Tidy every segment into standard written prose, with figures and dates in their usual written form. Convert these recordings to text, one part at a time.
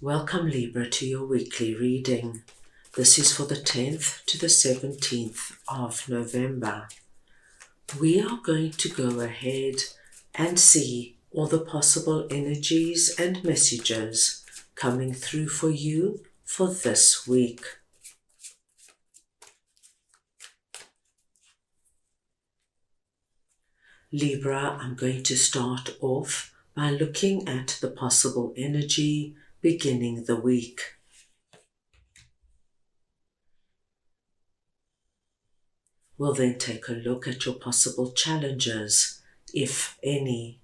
Welcome Libra to your weekly reading. This is for the 10th to the 17th of November. We are going to go ahead and see all the possible energies and messages coming through for you for this week. Libra, I'm going to start off by looking at the possible energy beginning the week. We'll then take a look at your possible challenges, if any.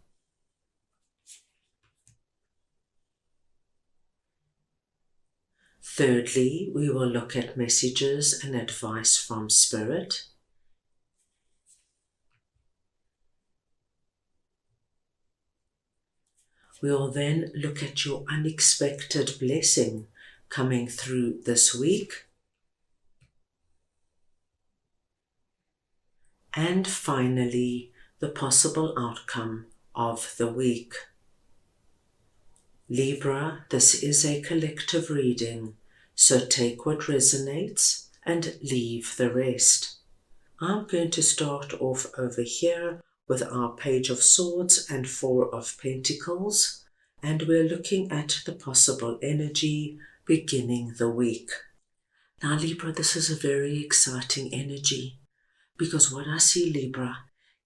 Thirdly, we will look at messages and advice from Spirit. We will then look at your unexpected blessing coming through this week. And finally, the possible outcome of the week. Libra, this is a collective reading, so take what resonates and leave the rest. I'm going to start off over here with our Page of Swords and Four of Pentacles, and we're looking at the possible energy beginning the week. Now Libra, this is a very exciting energy, because what I see, Libra,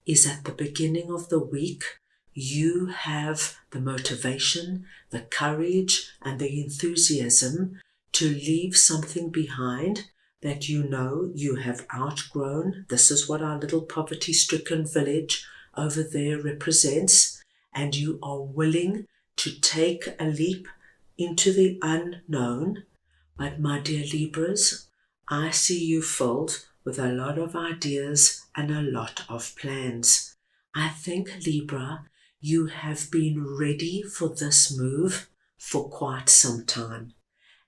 is at the beginning of the week, you have the motivation, the courage, and the enthusiasm to leave something behind that you know you have outgrown. This is what our little poverty-stricken village over there represents, and you are willing to take a leap into the unknown. But my dear Libras, I see you filled with a lot of ideas and a lot of plans. I think, Libra, you have been ready for this move for quite some time.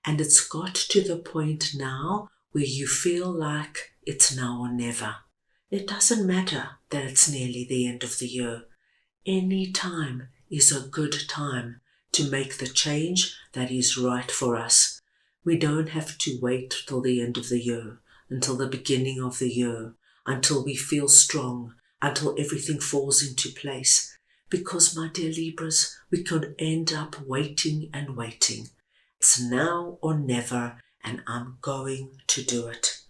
And it's got to the point now where you feel like it's now or never. It doesn't matter that it's nearly the end of the year. Any time is a good time to make the change that is right for us. We don't have to wait till the end of the year, until the beginning of the year, until we feel strong, until everything falls into place. Because, my dear Libras, we could end up waiting and waiting. It's now or never, and I'm going to do it.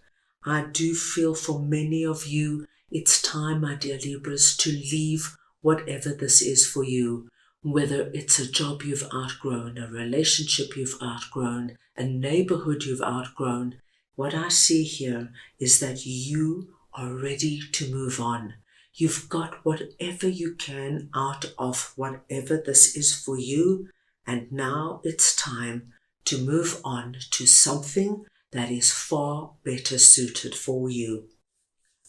I do feel for many of you, it's time, my dear Libras, to leave whatever this is for you. Whether it's a job you've outgrown, a relationship you've outgrown, a neighborhood you've outgrown, what I see here is that you are ready to move on. You've got whatever you can out of whatever this is for you, and now it's time to move on to something that is far better suited for you.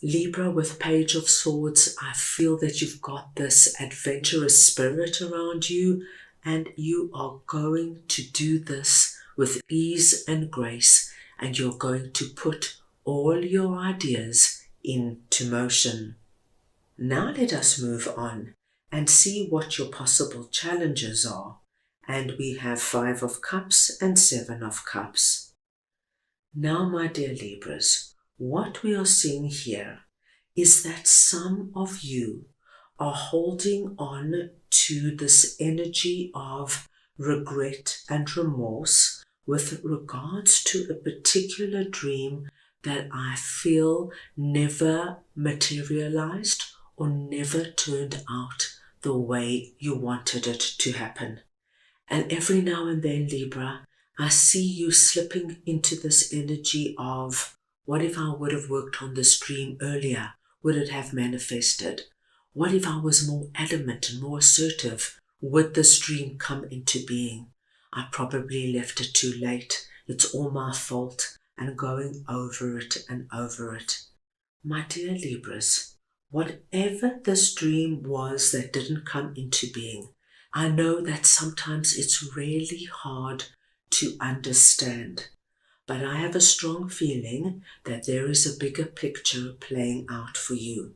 Libra, with Page of Swords, I feel that you've got this adventurous spirit around you, and you are going to do this with ease and grace, and you're going to put all your ideas into motion. Now let us move on and see what your possible challenges are. And we have 5 of Cups and 7 of Cups. Now, my dear Libras, what we are seeing here is that some of you are holding on to this energy of regret and remorse with regards to a particular dream that I feel never materialized or never turned out the way you wanted it to happen. And every now and then, Libra, I see you slipping into this energy of, what if I would have worked on this dream earlier? Would it have manifested? What if I was more adamant and more assertive? Would this dream come into being? I probably left it too late. It's all my fault, and going over it and over it. My dear Libras, whatever this dream was that didn't come into being, I know that sometimes it's really hard to understand, but I have a strong feeling that there is a bigger picture playing out for you.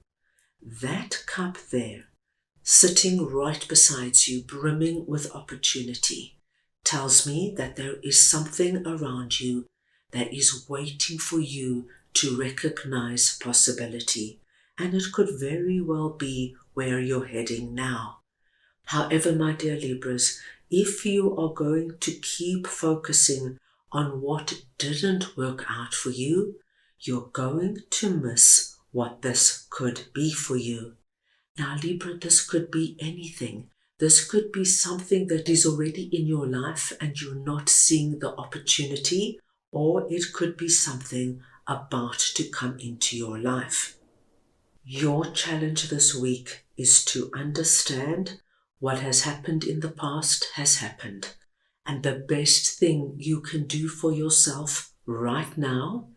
That cup there, sitting right beside you, brimming with opportunity, tells me that there is something around you that is waiting for you to recognize possibility, and it could very well be where you're heading now. However, my dear Libras, if you are going to keep focusing on what didn't work out for you, you're going to miss what this could be for you. Now, Libra, this could be anything. This could be something that is already in your life and you're not seeing the opportunity, or it could be something about to come into your life. Your challenge this week is to understand what has happened in the past has happened. And the best thing you can do for yourself right now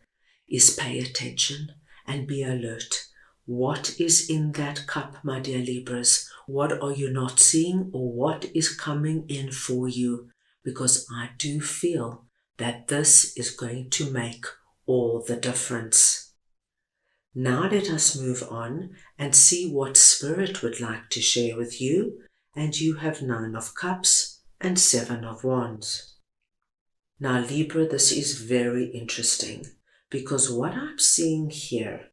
is pay attention and be alert. What is in that cup, my dear Libras? What are you not seeing, or what is coming in for you? Because I do feel that this is going to make all the difference. Now let us move on and see what Spirit would like to share with you. And you have 9 of Cups and 7 of Wands. Now Libra, this is very interesting, because what I'm seeing here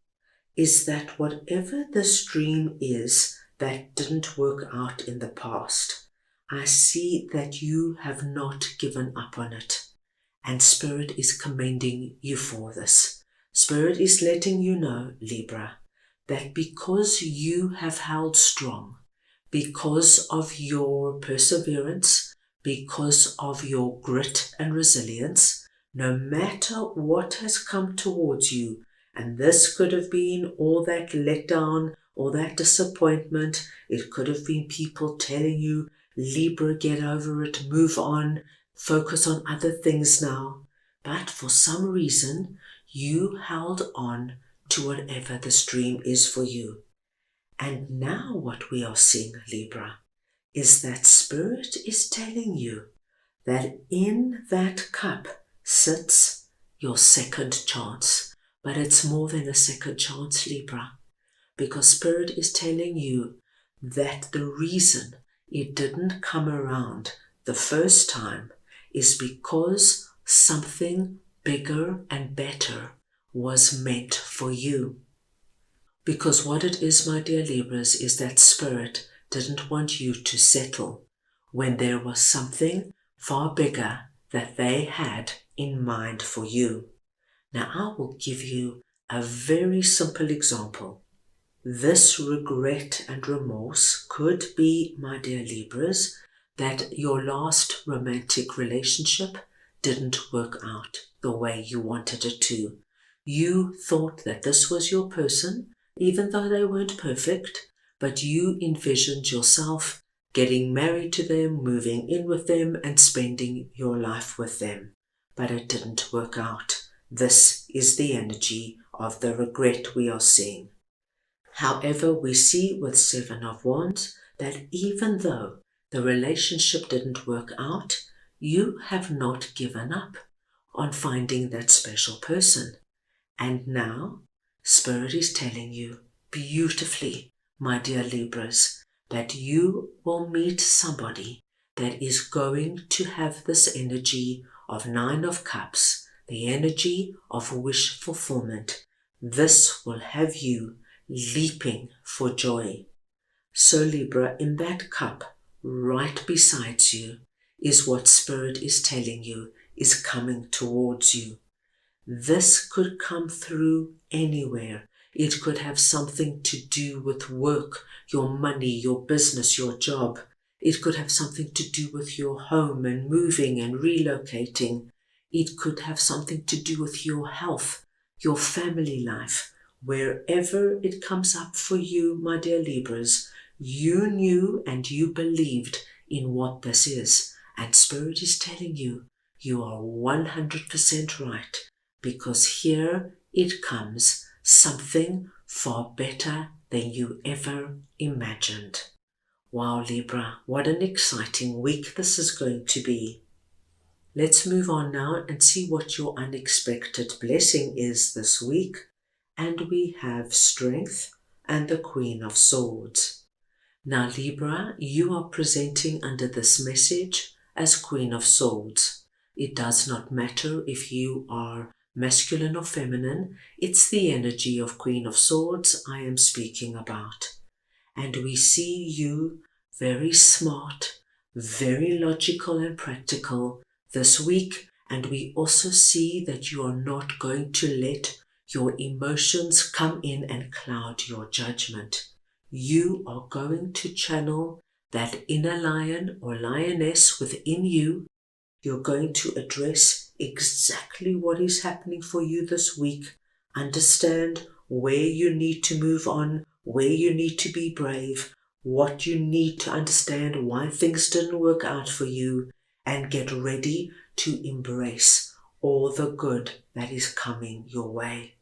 is that whatever this dream is that didn't work out in the past, I see that you have not given up on it. And Spirit is commending you for this. Spirit is letting you know, Libra, that because you have held strong, because of your perseverance, because of your grit and resilience, no matter what has come towards you, and this could have been all that letdown, all that disappointment, it could have been people telling you, Libra, get over it, move on, focus on other things now. But for some reason, you held on to whatever this dream is for you. And now what we are seeing, Libra, is that Spirit is telling you that in that cup sits your second chance. But it's more than a second chance, Libra, because Spirit is telling you that the reason it didn't come around the first time is because something bigger and better was meant for you. Because what it is, my dear Libras, is that Spirit didn't want you to settle when there was something far bigger that they had in mind for you. Now I will give you a very simple example. This regret and remorse could be, my dear Libras, that your last romantic relationship didn't work out the way you wanted it to. You thought that this was your person, even though they weren't perfect, but you envisioned yourself getting married to them, moving in with them, and spending your life with them. But it didn't work out. This is the energy of the regret we are seeing. However, we see with 7 of Wands that even though the relationship didn't work out, you have not given up on finding that special person. And now, Spirit is telling you beautifully, my dear Libras, that you will meet somebody that is going to have this energy of 9 of Cups, the energy of wish fulfillment. This will have you leaping for joy. So Libra, in that cup right beside you is what Spirit is telling you is coming towards you. This could come through anywhere. It could have something to do with work, your money, your business, your job. It could have something to do with your home and moving and relocating. It could have something to do with your health, your family life. Wherever it comes up for you, my dear Libras, you knew and you believed in what this is. And Spirit is telling you, you are 100% right. Because here it comes, something far better than you ever imagined. Wow, Libra, what an exciting week this is going to be. Let's move on now and see what your unexpected blessing is this week. And we have Strength and the Queen of Swords. Now, Libra, you are presenting under this message as Queen of Swords. It does not matter if you are masculine or feminine, it's the energy of Queen of Swords I am speaking about. And we see you very smart, very logical and practical this week, and we also see that you are not going to let your emotions come in and cloud your judgment. You are going to channel that inner lion or lioness within you. You're going to address exactly what is happening for you this week. Understand where you need to move on, where you need to be brave, what you need to understand, why things didn't work out for you, and get ready to embrace all the good that is coming your way.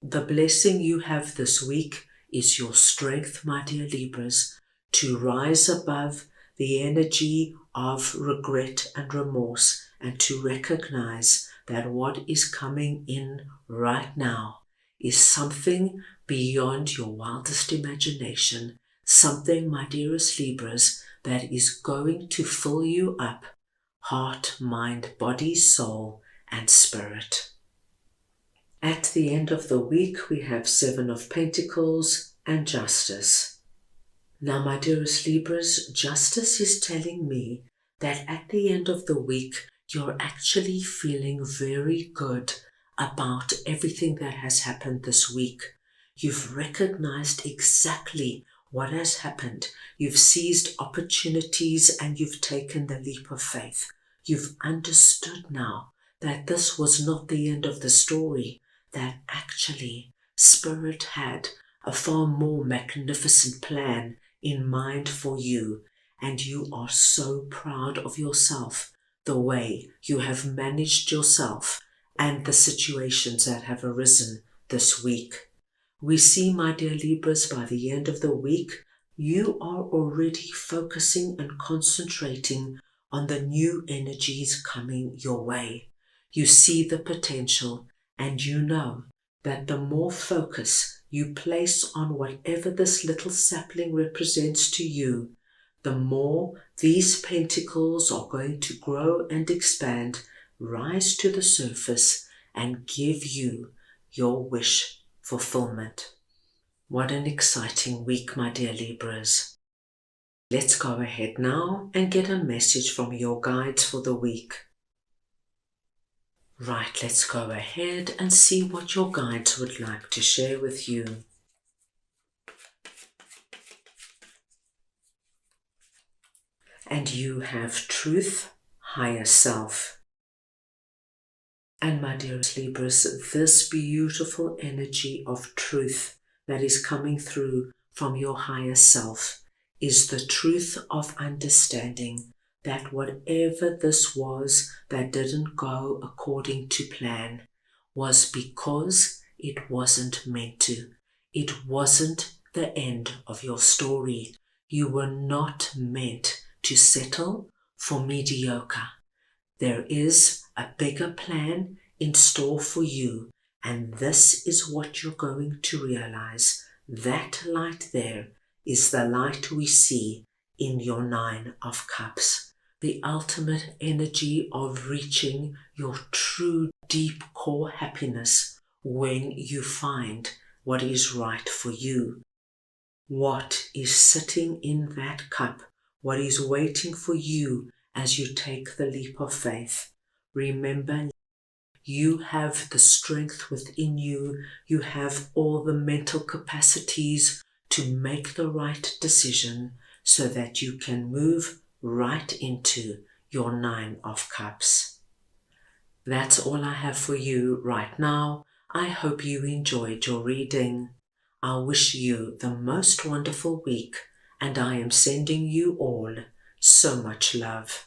The blessing you have this week is your strength, my dear Libras, to rise above the energy of regret and remorse and to recognize that what is coming in right now is something beyond your wildest imagination, something, my dearest Libras, that is going to fill you up, heart, mind, body, soul, and spirit. At the end of the week, we have Seven of Pentacles and Justice. Now, my dearest Libras, Justice is telling me that at the end of the week, you're actually feeling very good about everything that has happened this week. You've recognized exactly what has happened. You've seized opportunities and you've taken the leap of faith. You've understood now that this was not the end of the story, that actually Spirit had a far more magnificent plan in mind for you, and you are so proud of yourself, the way you have managed yourself and the situations that have arisen this week. We see, my dear Libras, by the end of the week, you are already focusing and concentrating on the new energies coming your way. You see the potential, and you know that the more focus you place on whatever this little sapling represents to you, the more these pentacles are going to grow and expand, rise to the surface, and give you your wish fulfillment. What an exciting week, my dear Libras. Let's go ahead now and get a message from your guides for the week. Right, let's go ahead and see what your guides would like to share with you. And you have truth, higher self. And my dearest Libras, this beautiful energy of truth that is coming through from your higher self is the truth of understanding that whatever this was that didn't go according to plan was because it wasn't meant to. It wasn't the end of your story. You were not meant to settle for mediocre. There is a bigger plan in store for you, and this is what you're going to realize. That light there is the light we see in your Nine of Cups, the ultimate energy of reaching your true deep core happiness when you find what is right for you. What is sitting in that cup, what is waiting for you as you take the leap of faith. Remember, you have the strength within you. You have all the mental capacities to make the right decision so that you can move right into your Nine of Cups. That's all I have for you right now. I hope you enjoyed your reading. I wish you the most wonderful week, and I am sending you all so much love.